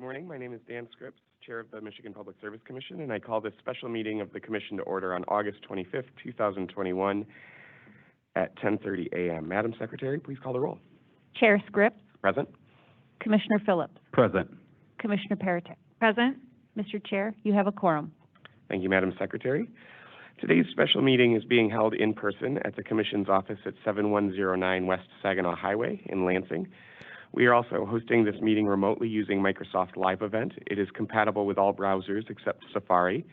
morning. My name is Dan Scripps, Chair of the Michigan Public Service Commission, and I call this special meeting of the Commission to order on August 25th, 2021 at 10:30 a.m. Madam Secretary, please call the roll. Chair Scripps. Present. Commissioner Phillips. Present. Commissioner Paratek. Present. Mr. Chair, you have a quorum. Thank you, Madam Secretary. Today's special meeting is being held in person at the Commission's office at 7109 West Saginaw Highway in Lansing. We are also hosting this meeting remotely using Microsoft Live Event. It is compatible with all browsers except Safari.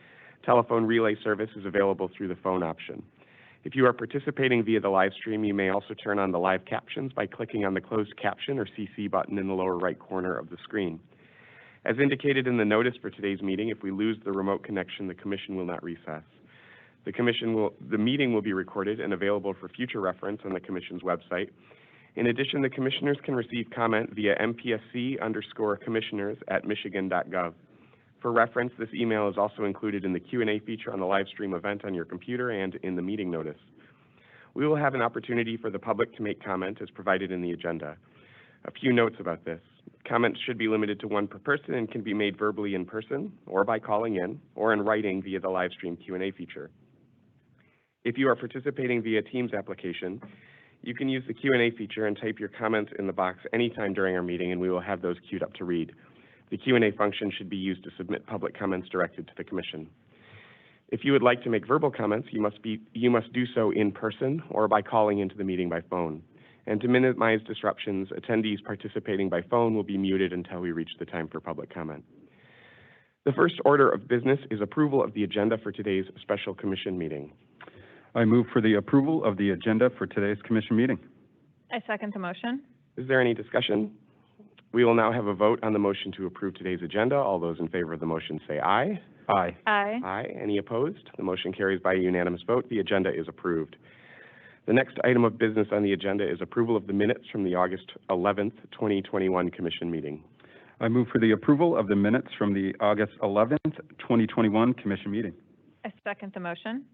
Telephone relay service is available through the phone option. If you are participating via the live stream, you may also turn on the live captions by clicking on the closed caption or CC button in the lower right corner of the screen. As indicated in the notice for today's meeting, if we lose the remote connection, the Commission will not recess. The meeting will be recorded and available for future reference on the Commission's website. In addition, the Commissioners can receive comment via mpsc_commissioners@michigan.gov. For reference, this email is also included in the Q&A feature on the live stream event on your computer and in the meeting notice. We will have an opportunity for the public to make comment as provided in the agenda. A few notes about this. Comments should be limited to one per person and can be made verbally in person or by calling in or in writing via the live stream Q&A feature. If you are participating via Teams application, you can use the Q&A feature and type your comments in the box anytime during our meeting, and we will have those queued up to read. The Q&A function should be used to submit public comments directed to the Commission. If you would like to make verbal comments, you must do so in person or by calling into the meeting by phone. And to minimize disruptions, attendees participating by phone will be muted until we reach the time for public comment. The first order of business is approval of the agenda for today's special Commission meeting. I move for the approval of the agenda for today's Commission meeting. I second the motion. Is there any discussion? We will now have a vote on the motion to approve today's agenda. All those in favor of the motion say aye. Aye. Aye. Aye. Any opposed? The motion carries by a unanimous vote. The agenda is approved. The next item of business on the agenda is approval of the minutes from the August 11th, 2021 Commission meeting. I move for the approval of the minutes from the August 11th, 2021 Commission meeting. I second the motion.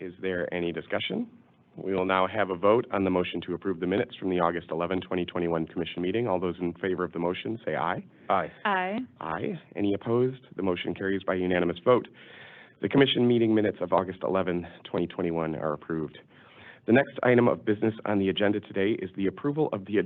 Is there any discussion? We will now have a vote on the motion to approve the minutes from the August 11, 2021 Commission meeting. All those in favor of the motion say aye. Aye. Aye. Aye. Any opposed? The motion carries by unanimous vote. The Commission meeting minutes of August 11, 2021 are approved. The next item of business on the agenda today is the approval of the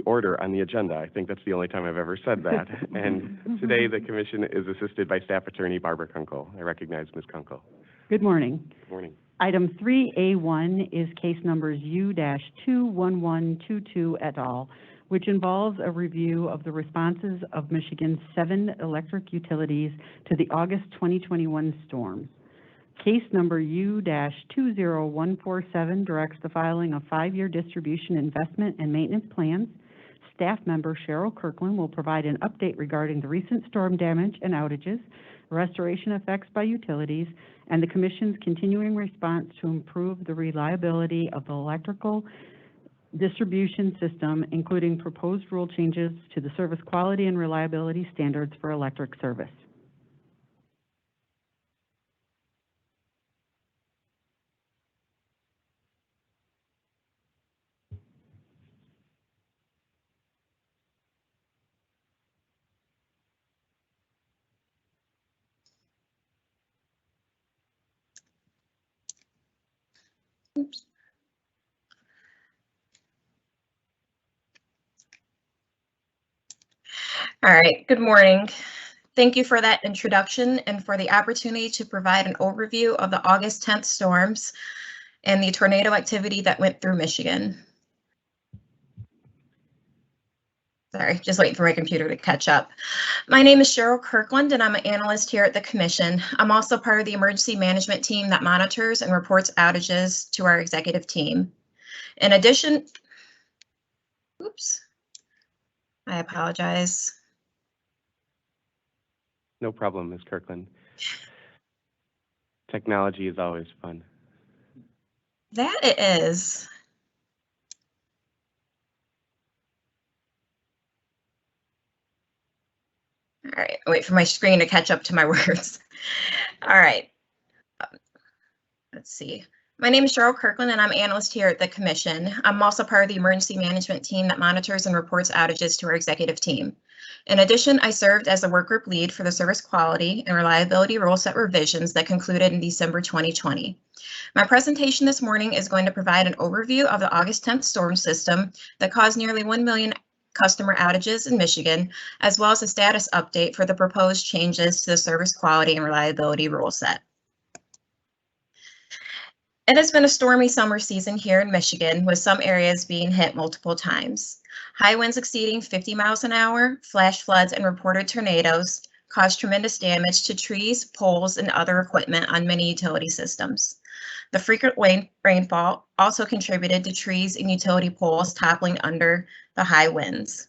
order on the agenda. I think that's the only time I've ever said that. And today the Commission is assisted by Staff Attorney Barbara Kunkel. I recognize Ms. Kunkel. Good morning. Good morning. Item 3A1 is case numbers U-21122 et al., which involves a review of the responses of Michigan's 7 electric utilities to the August 2021 storms. Case number U-20147 directs the filing of 5-year distribution investment and maintenance plans. Staff member Cheryl Kirkland will provide an update regarding the recent storm damage and outages, restoration effects by utilities, and the Commission's continuing response to improve the reliability of the electrical distribution system, including proposed rule changes to the service quality and reliability standards for electric service. Oops. All right, good morning. Thank you for that introduction and for the opportunity to provide an overview of the August 10th storms and the tornado activity that went through Michigan. Sorry, just waiting for my computer to catch up. My name is Cheryl Kirkland, and I'm an analyst here at the Commission. I'm also part of the emergency management team that monitors and reports outages to our executive team. In addition, oops, I apologize. No problem, Ms. Kirkland. Technology is always fun. That it is. All right, wait for my screen to catch up to my words. All right. Let's see. My name is Cheryl Kirkland, and I'm analyst here at the Commission. I'm also part of the emergency management team that monitors and reports outages to our executive team. In addition, I served as the workgroup lead for the service quality and reliability rule set revisions that concluded in December 2020. My presentation this morning is going to provide an overview of the August 10th storm system that caused nearly 1 million customer outages in Michigan, as well as a status update for the proposed changes to the service quality and reliability rule set. It has been a stormy summer season here in Michigan, with some areas being hit multiple times. High winds exceeding 50 miles an hour, flash floods, and reported tornadoes caused tremendous damage to trees, poles, and other equipment on many utility systems. The frequent rainfall also contributed to trees and utility poles toppling under the high winds.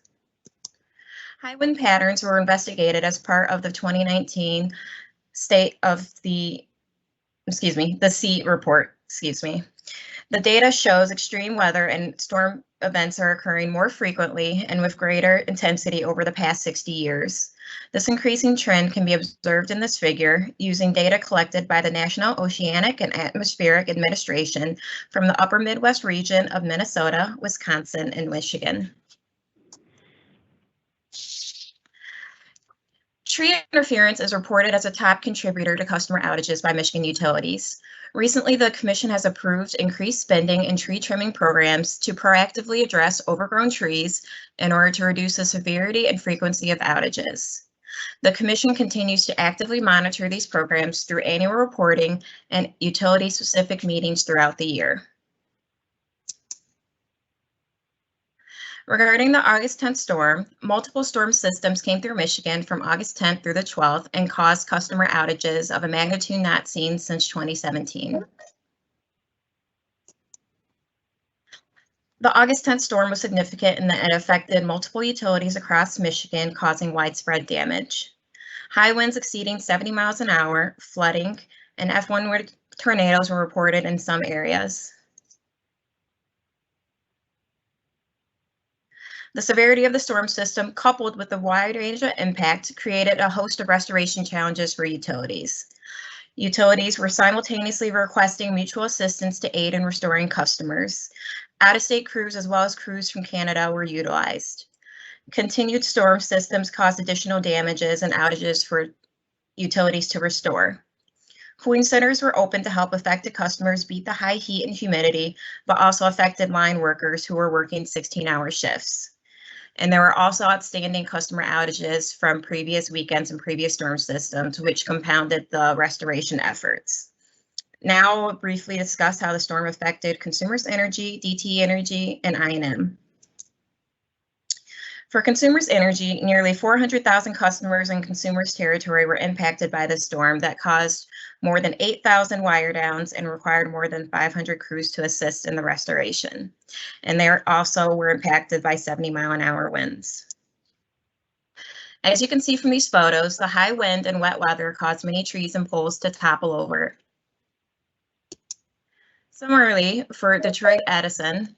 High wind patterns were investigated as part of the 2019 state of the SEET report. The data shows extreme weather and storm events are occurring more frequently and with greater intensity over the past 60 years. This increasing trend can be observed in this figure using data collected by the National Oceanic and Atmospheric Administration from the upper Midwest region of Minnesota, Wisconsin, and Michigan. Tree interference is reported as a top contributor to customer outages by Michigan utilities. Recently, the Commission has approved increased spending in tree trimming programs to proactively address overgrown trees in order to reduce the severity and frequency of outages. The Commission continues to actively monitor these programs through annual reporting and utility-specific meetings throughout the year. Regarding the August 10th storm, multiple storm systems came through Michigan from August 10th through the 12th and caused customer outages of a magnitude not seen since 2017. The August 10th storm was significant in that it affected multiple utilities across Michigan, causing widespread damage. High winds exceeding 70 miles an hour, flooding, and F1 tornadoes were reported in some areas. The severity of the storm system, coupled with the wide range of impact, created a host of restoration challenges for utilities. Utilities were simultaneously requesting mutual assistance to aid in restoring customers. Out-of-state crews as well as crews from Canada were utilized. Continued storm systems caused additional damages and outages for utilities to restore. Cooling centers were open to help affected customers beat the high heat and humidity, but also affected line workers who were working 16-hour shifts. And there were also outstanding customer outages from previous weekends and previous storm systems, which compounded the restoration efforts. Now we'll briefly discuss how the storm affected Consumers Energy, DTE Energy, and I&M. For Consumers Energy, nearly 400,000 customers in Consumers territory were impacted by the storm that caused more than 8,000 wire downs and required more than 500 crews to assist in the restoration. And they also were impacted by 70-mile-an-hour winds. As you can see from these photos, the high wind and wet weather caused many trees and poles to topple over. Similarly, for Detroit Edison,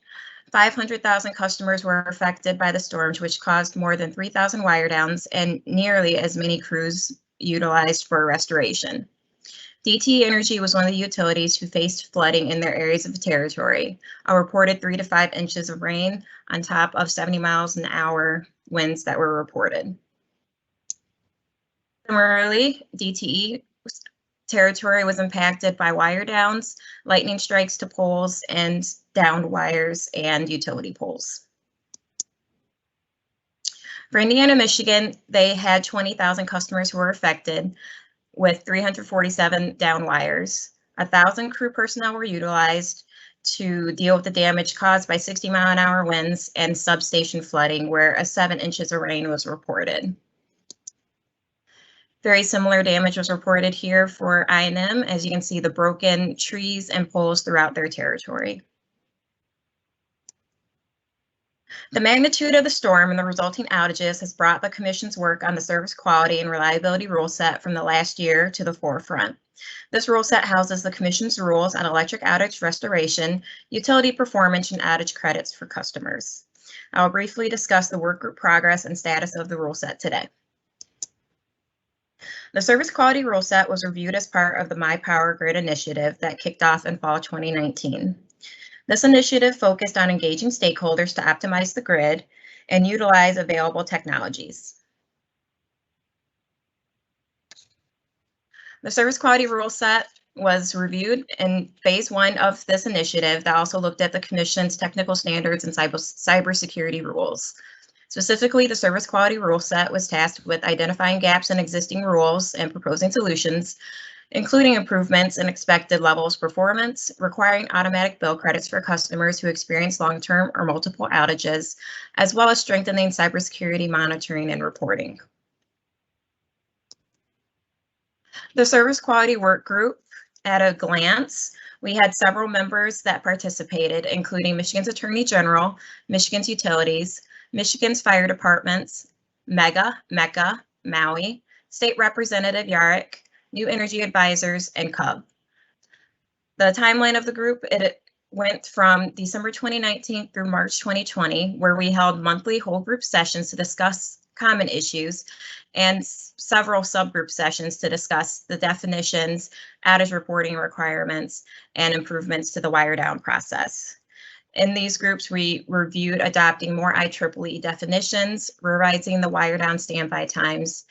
500,000 customers were affected by the storms, which caused more than 3,000 wire downs and nearly as many crews utilized for restoration. DTE Energy was one of the utilities who faced flooding in their areas of territory, a reported 3 to 5 inches of rain on top of 70 miles an hour winds that were reported. Similarly, DTE territory was impacted by wire downs, lightning strikes to poles, and downed wires and utility poles. For Indiana, Michigan, they had 20,000 customers who were affected with 347 down wires. 1,000 crew personnel were utilized to deal with the damage caused by 60-mile-an-hour winds and substation flooding, where 7 inches of rain was reported. Very similar damage was reported here for I&M, as you can see the broken trees and poles throughout their territory. The magnitude of the storm and the resulting outages has brought the Commission's work on the service quality and reliability rule set from the last year to the forefront. This rule set houses the Commission's rules on electric outage restoration, utility performance, and outage credits for customers. I will briefly discuss the workgroup progress and status of the rule set today. The service quality rule set was reviewed as part of the My Power Grid initiative that kicked off in fall 2019. This initiative focused on engaging stakeholders to optimize the grid and utilize available technologies. The service quality rule set was reviewed in phase 1 of this initiative that also looked at the Commission's technical standards and cybersecurity rules. Specifically, the service quality rule set was tasked with identifying gaps in existing rules and proposing solutions, including improvements in expected levels of performance, requiring automatic bill credits for customers who experience long-term or multiple outages, as well as strengthening cybersecurity monitoring and reporting. The service quality work group, at a glance, we had several members that participated, including Michigan's Attorney General, Michigan's Utilities, Michigan's Fire Departments, MECA, Maui, State Representative Yarrick, New Energy Advisors, and CUB. The timeline of the group, it went from December 2019 through March 2020, where we held monthly whole group sessions to discuss common issues and several subgroup sessions to discuss the definitions, outage reporting requirements, and improvements to the wire down process. In these groups, we reviewed adopting more IEEE definitions, revising the wire down standby times,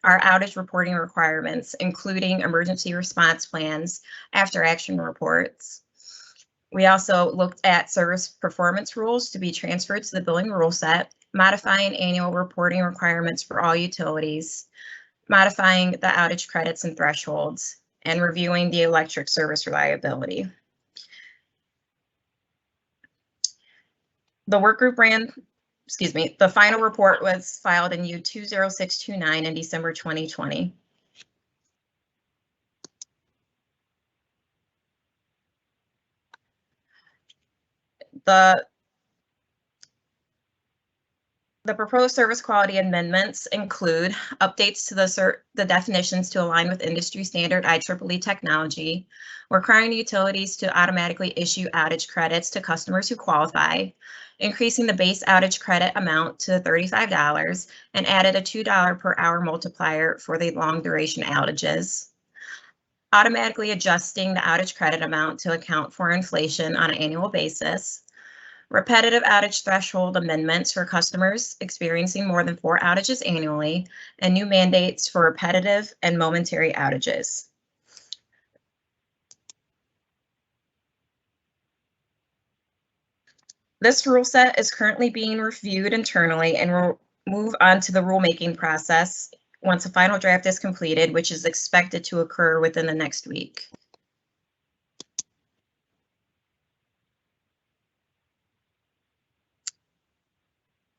our outage reporting requirements, including emergency response plans, after action reports. We also looked at service performance rules to be transferred to the billing rule set, modifying annual reporting requirements for all utilities, modifying the outage credits and thresholds, and reviewing the electric service reliability. The work group the final report was filed in U20629 in December 2020. The proposed service quality amendments include updates to the definitions to align with industry standard IEEE technology, requiring utilities to automatically issue outage credits to customers who qualify, increasing the base outage credit amount to $35, and added a $2 per hour multiplier for the long duration outages, automatically adjusting the outage credit amount to account for inflation on an annual basis, repetitive outage threshold amendments for customers experiencing more than 4 outages annually, and new mandates for repetitive and momentary outages. This rule set is currently being reviewed internally and will move on to the rulemaking process once a final draft is completed, which is expected to occur within the next week.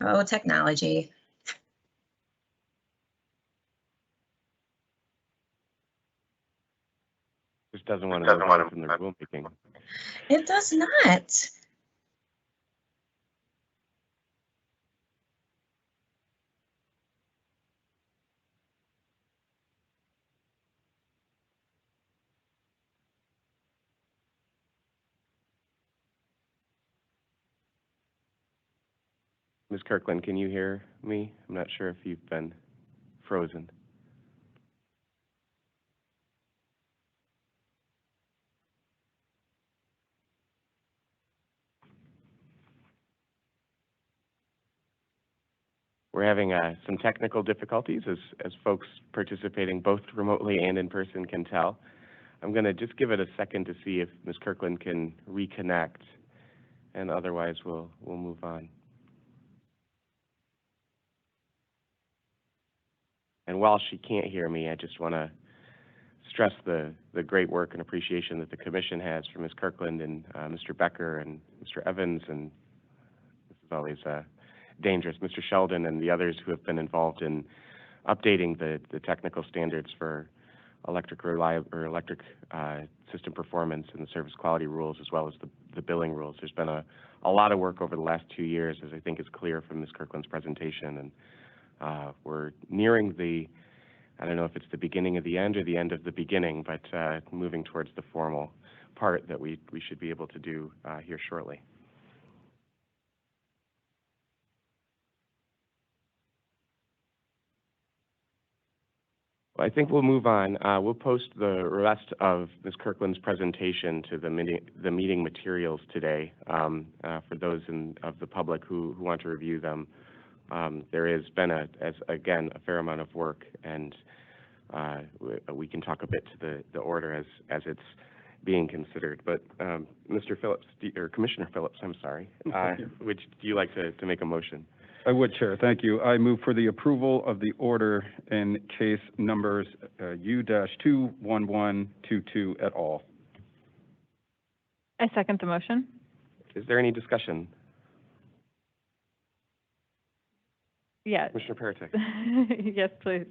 Oh, technology. Just doesn't want to move on from the rulemaking. It does not. Ms. Kirkland, can you hear me? I'm not sure if you've been frozen. We're having some technical difficulties as folks participating both remotely and in person can tell. I'm going to just give it a second to see if Ms. Kirkland can reconnect, and otherwise we'll move on. And while she can't hear me, I just want to stress the great work and appreciation that the Commission has for Ms. Kirkland and Mr. Becker and Mr. Evans, and this is always dangerous, Mr. Sheldon and the others who have been involved in updating the technical standards for electric system performance and the service quality rules, as well as the billing rules. There's been a lot of work over the last 2 years, as I think is clear from Ms. Kirkland's presentation, and we're nearing I don't know if it's the beginning of the end or the end of the beginning, but moving towards the formal part that we should be able to do here shortly. I think we'll move on. We'll post the rest of Ms. Kirkland's presentation to the meeting materials today for those of the public who want to review them. There has been, again, a fair amount of work, and we can talk a bit to the order as it's being considered. But Mr. Phillips, or Commissioner Phillips, I'm sorry, do you like to make a motion? I would, Chair. Thank you. I move for the approval of the order in case numbers U-21122 et al. I second the motion. Is there any discussion? Yeah. Commissioner Peretick. Yes, please.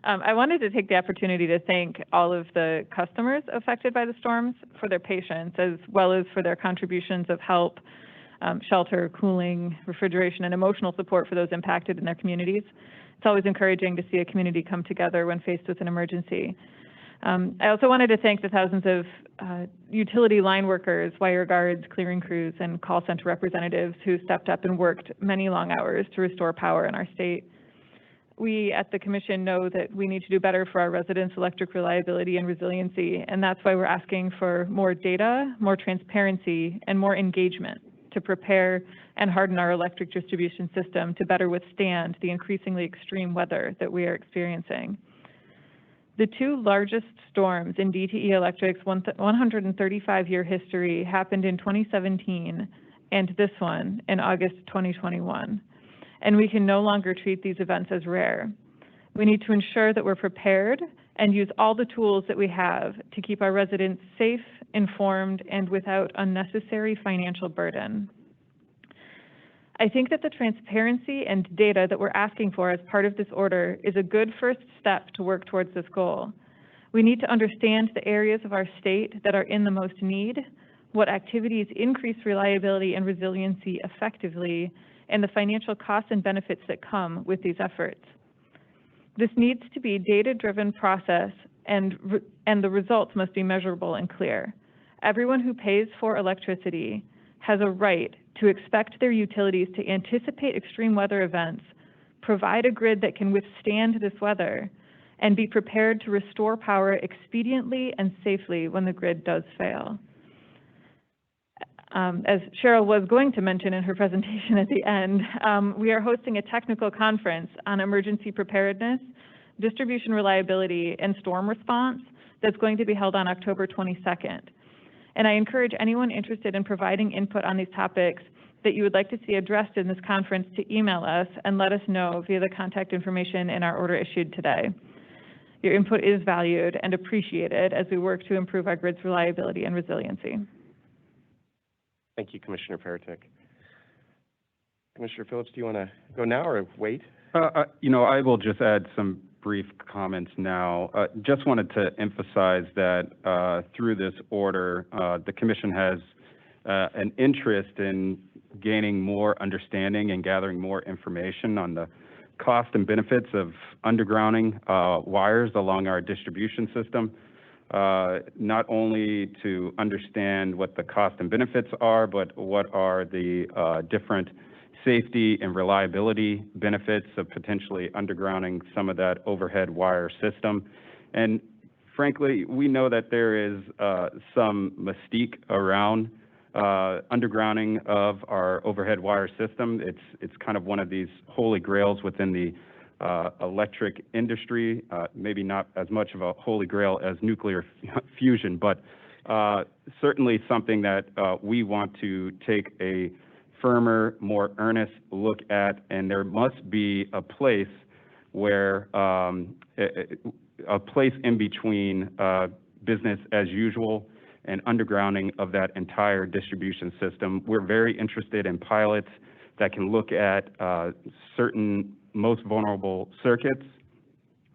I wanted to take the opportunity to thank all of the customers affected by the storms for their patience, as well as for their contributions of help, shelter, cooling, refrigeration, and emotional support for those impacted in their communities. It's always encouraging to see a community come together when faced with an emergency. I also wanted to thank the thousands of utility line workers, wire guards, clearing crews, and call center representatives who stepped up and worked many long hours to restore power in our state. We at the Commission know that we need to do better for our residents' electric reliability and resiliency, and that's why we're asking for more data, more transparency, and more engagement to prepare and harden our electric distribution system to better withstand the increasingly extreme weather that we are experiencing. The two largest storms in DTE Electric's 135-year history happened in 2017 and this one in August 2021. And we can no longer treat these events as rare. We need to ensure that we're prepared and use all the tools that we have to keep our residents safe, informed, and without unnecessary financial burden. I think that the transparency and data that we're asking for as part of this order is a good first step to work towards this goal. We need to understand the areas of our state that are in the most need, what activities increase reliability and resiliency effectively, and the financial costs and benefits that come with these efforts. This needs to be a data-driven process, and the results must be measurable and clear. Everyone who pays for electricity has a right to expect their utilities to anticipate extreme weather events, provide a grid that can withstand this weather, and be prepared to restore power expediently and safely when the grid does fail. As Cheryl was going to mention in her presentation at the end, we are hosting a technical conference on emergency preparedness, distribution reliability, and storm response that's going to be held on October 22nd. And I encourage anyone interested in providing input on these topics that you would like to see addressed in this conference to email us and let us know via the contact information in our order issued today. Your input is valued and appreciated as we work to improve our grid's reliability and resiliency. Thank you, Commissioner Peretick. Commissioner Phillips, do you want to go now or wait? I will just add some brief comments now. Just wanted to emphasize that through this order, the Commission has an interest in gaining more understanding and gathering more information on the cost and benefits of undergrounding wires along our distribution system. Not only to understand what the cost and benefits are, but what are the different safety and reliability benefits of potentially undergrounding some of that overhead wire system. And frankly, we know that there is some mystique around undergrounding of our overhead wire system. It's kind of one of these holy grails within the electric industry, maybe not as much of a holy grail as nuclear fusion, but certainly something that we want to take a firmer, more earnest look at, and there must be a place where a place in between business as usual and undergrounding of that entire distribution system. We're very interested in pilots that can look at certain most vulnerable circuits,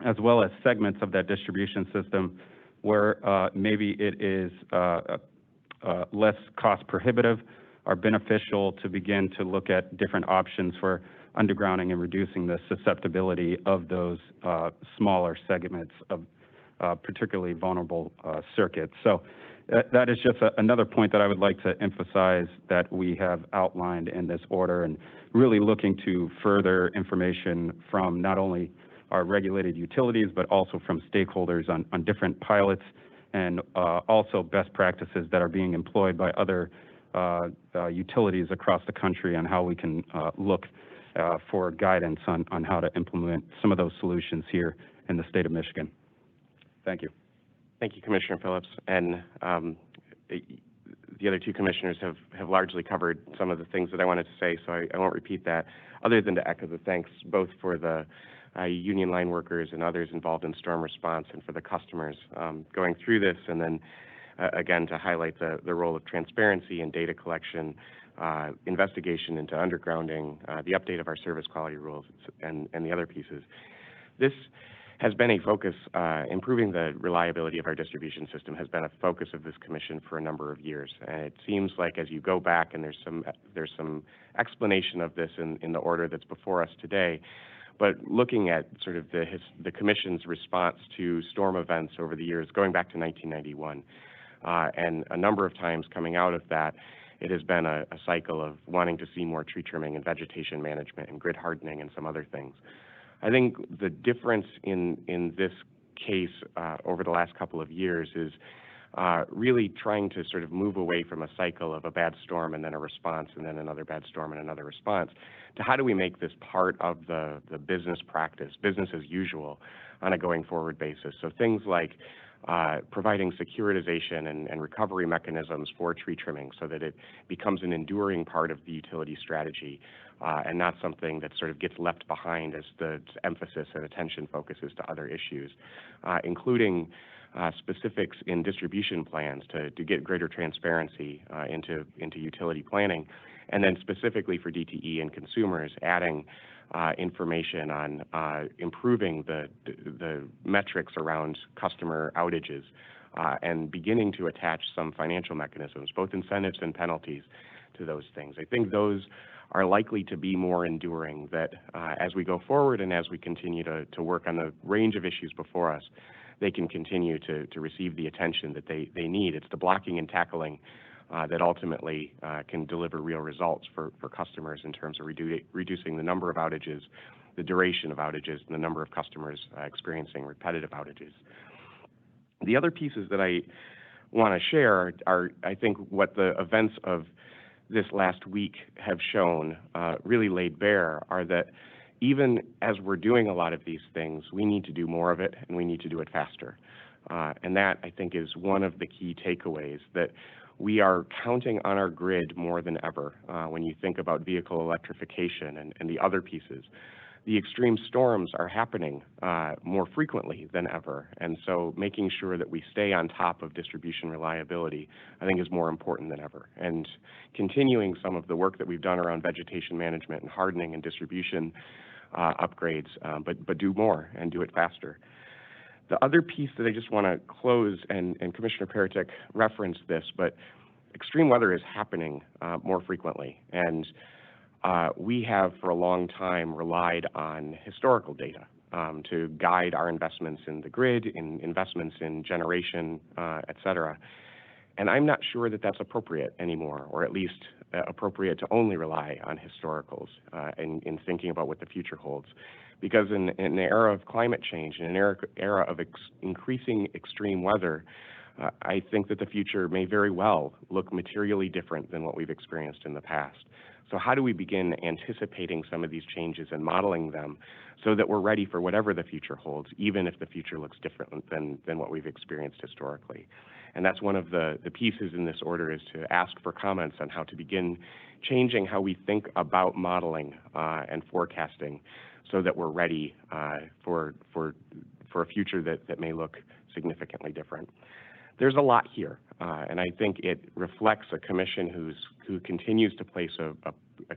as well as segments of that distribution system where maybe it is less cost prohibitive or beneficial to begin to look at different options for undergrounding and reducing the susceptibility of those smaller segments of particularly vulnerable circuits. So that is just another point that I would like to emphasize that we have outlined in this order, and really looking to further information from not only our regulated utilities, but also from stakeholders on different pilots, and also best practices that are being employed by other utilities across the country on how we can look for guidance on how to implement some of those solutions here in the state of Michigan. Thank you. Thank you, Commissioner Phillips. And the other two commissioners have largely covered some of the things that I wanted to say, so I won't repeat that, other than to echo the thanks both for the union line workers and others involved in storm response and for the customers going through this, and then again to highlight the role of transparency and data collection, investigation into undergrounding, the update of our service quality rules, and the other pieces. This has been a focus, improving the reliability of our distribution system has been a focus of this commission for a number of years. And it seems like as you go back, and there's some explanation of this in the order that's before us today, but looking at sort of the commission's response to storm events over the years, going back to 1991, and a number of times coming out of that, it has been a cycle of wanting to see more tree trimming and vegetation management and grid hardening and some other things. I think the difference in this case over the last couple of years is really trying to sort of move away from a cycle of a bad storm and then a response and then another bad storm and another response to how do we make this part of the business practice, business as usual on a going forward basis. So things like providing securitization and recovery mechanisms for tree trimming so that it becomes an enduring part of the utility strategy and not something that sort of gets left behind as the emphasis and attention focuses to other issues, including specifics in distribution plans to get greater transparency into utility planning, and then specifically for DTE and consumers, adding information on improving the metrics around customer outages and beginning to attach some financial mechanisms, both incentives and penalties, to those things. I think those are likely to be more enduring, that as we go forward and as we continue to work on the range of issues before us, they can continue to receive the attention that they need. It's the blocking and tackling that ultimately can deliver real results for customers in terms of reducing the number of outages, the duration of outages, and the number of customers experiencing repetitive outages. The other pieces that I want to share are, I think, what the events of this last week have shown, really laid bare, are that even as we're doing a lot of these things, we need to do more of it and we need to do it faster. And that, I think, is one of the key takeaways, that we are counting on our grid more than ever when you think about vehicle electrification and the other pieces. The extreme storms are happening more frequently than ever, and so making sure that we stay on top of distribution reliability, I think, is more important than ever. And continuing some of the work that we've done around vegetation management and hardening and distribution upgrades, but do more and do it faster. The other piece that I just want to close, and Commissioner Peritic referenced this, but extreme weather is happening more frequently, and we have for a long time relied on historical data to guide our investments in the grid, in investments in generation, et cetera. And I'm not sure that that's appropriate anymore, or at least appropriate to only rely on historicals in thinking about what the future holds. Because in an era of climate change, in an era of increasing extreme weather, I think that the future may very well look materially different than what we've experienced in the past. So how do we begin anticipating some of these changes and modeling them so that we're ready for whatever the future holds, even if the future looks different than what we've experienced historically? And that's one of the pieces in this order, is to ask for comments on how to begin changing how we think about modeling and forecasting so that we're ready for a future that may look significantly different. There's a lot here, and I think it reflects a commission who continues to place a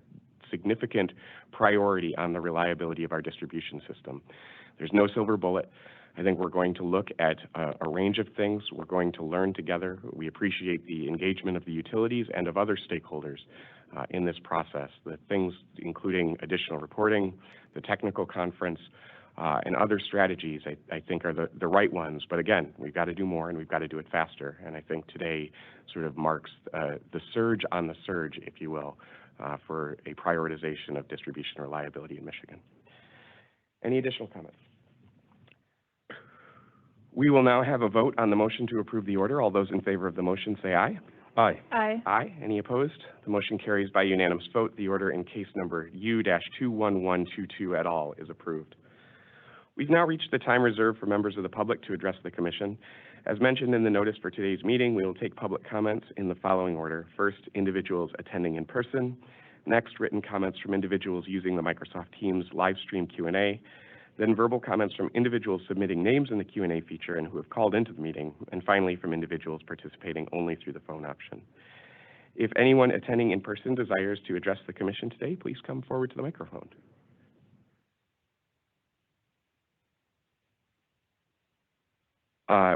significant priority on the reliability of our distribution system. There's no silver bullet. I think we're going to look at a range of things. We're going to learn together. We appreciate the engagement of the utilities and of other stakeholders in this process. The things including additional reporting, the technical conference, and other strategies, I think, are the right ones. But again, we've got to do more and we've got to do it faster. And I think today sort of marks the surge on the surge, if you will, for a prioritization of distribution reliability in Michigan. Any additional comments? We will now have a vote on the motion to approve the order. All those in favor of the motion say aye. Aye. Aye. Aye. Any opposed? The motion carries by unanimous vote. The order in case number U-21122 et al. Is approved. We've now reached the time reserved for members of the public to address the Commission. As mentioned in the notice for today's meeting, we will take public comments in the following order. First, individuals attending in person. Next, written comments from individuals using the Microsoft Teams live stream Q&A. Then verbal comments from individuals submitting names in the Q&A feature and who have called into the meeting. And finally, from individuals participating only through the phone option. If anyone attending in person desires to address the Commission today, please come forward to the microphone.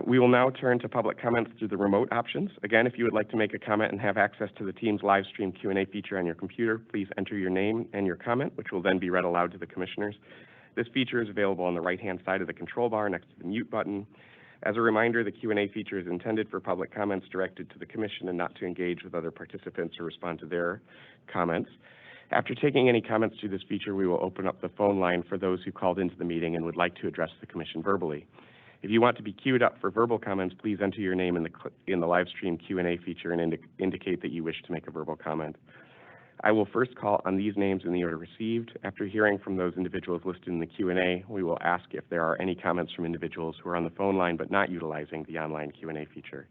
We will now turn to public comments through the remote options. Again, if you would like to make a comment and have access to the Teams live stream Q&A feature on your computer, please enter your name and your comment, which will then be read aloud to the commissioners. This feature is available on the right-hand side of the control bar next to the mute button. As a reminder, the Q&A feature is intended for public comments directed to the Commission and not to engage with other participants or respond to their comments. After taking any comments through this feature, we will open up the phone line for those who called into the meeting and would like to address the Commission verbally. If you want to be queued up for verbal comments, please enter your name in the live stream Q&A feature and indicate that you wish to make a verbal comment. I will first call on these names in the order received. After hearing from those individuals listed in the Q&A, we will ask if there are any comments from individuals who are on the phone line but not utilizing the online Q&A feature.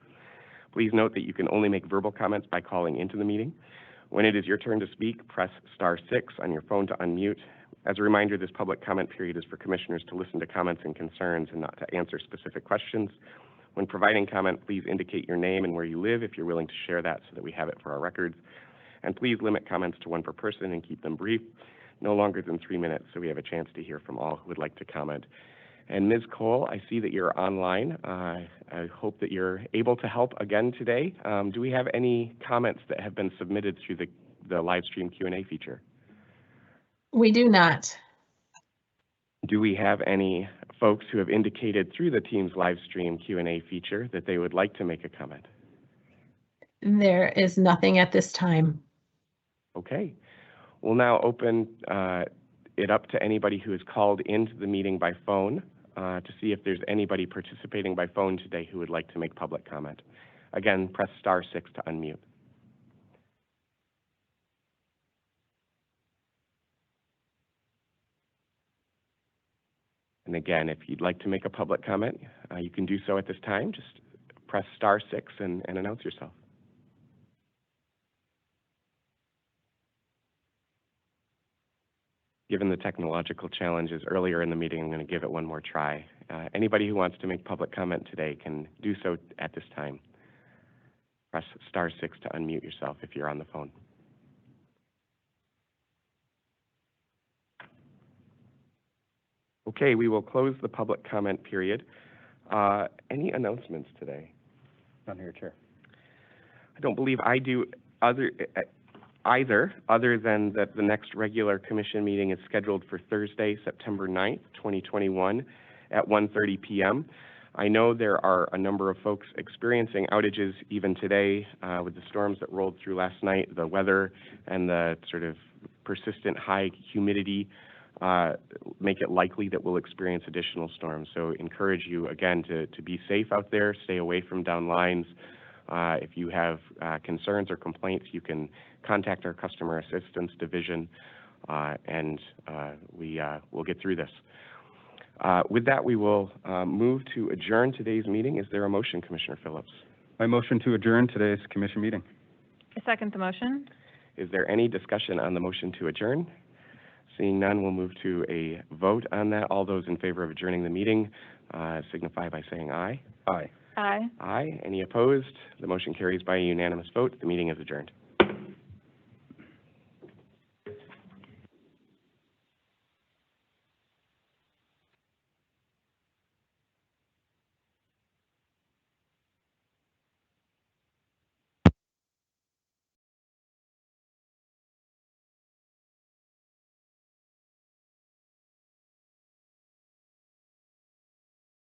Please note that you can only make verbal comments by calling into the meeting. When it is your turn to speak, press *6 on your phone to unmute. As a reminder, this public comment period is for commissioners to listen to comments and concerns and not to answer specific questions. When providing comment, please indicate your name and where you live if you're willing to share that so that we have it for our records. And please limit comments to one per person and keep them brief, no longer than 3 minutes, so we have a chance to hear from all who would like to comment. And Ms. Cole, I see that you're online. I hope that you're able to help again today. Do we have any comments that have been submitted through the live stream Q&A feature? We do not. Do we have any folks who have indicated through the Teams live stream Q&A feature that they would like to make a comment? There is nothing at this time. Okay. We'll now open it up to anybody who has called into the meeting by phone to see if there's anybody participating by phone today who would like to make public comment. Again, press *6 to unmute. And again, if you'd like to make a public comment, you can do so at this time. Just press *6 and announce yourself. Given the technological challenges earlier in the meeting, I'm going to give it one more try. Anybody who wants to make public comment today can do so at this time. Press *6 to unmute yourself if you're on the phone. Okay, we will close the public comment period. Any announcements today? None here, Chair. I don't believe I do other than that the next regular commission meeting is scheduled for Thursday, September 9th, 2021 at 1:30 p.m. I know there are a number of folks experiencing outages even today with the storms that rolled through last night. The weather and the sort of persistent high humidity make it likely that we'll experience additional storms. So encourage you again to be safe out there, stay away from down lines. If you have concerns or complaints, you can contact our Customer Assistance Division, and we'll get through this. With that, we will move to adjourn today's meeting. Is there a motion, Commissioner Phillips? I motion to adjourn today's commission meeting. I second the motion. Is there any discussion on the motion to adjourn? Seeing none, we'll move to a vote on that. All those in favor of adjourning the meeting signify by saying aye. Aye. Aye. Aye. Any opposed? The motion carries by a unanimous vote. The meeting is adjourned.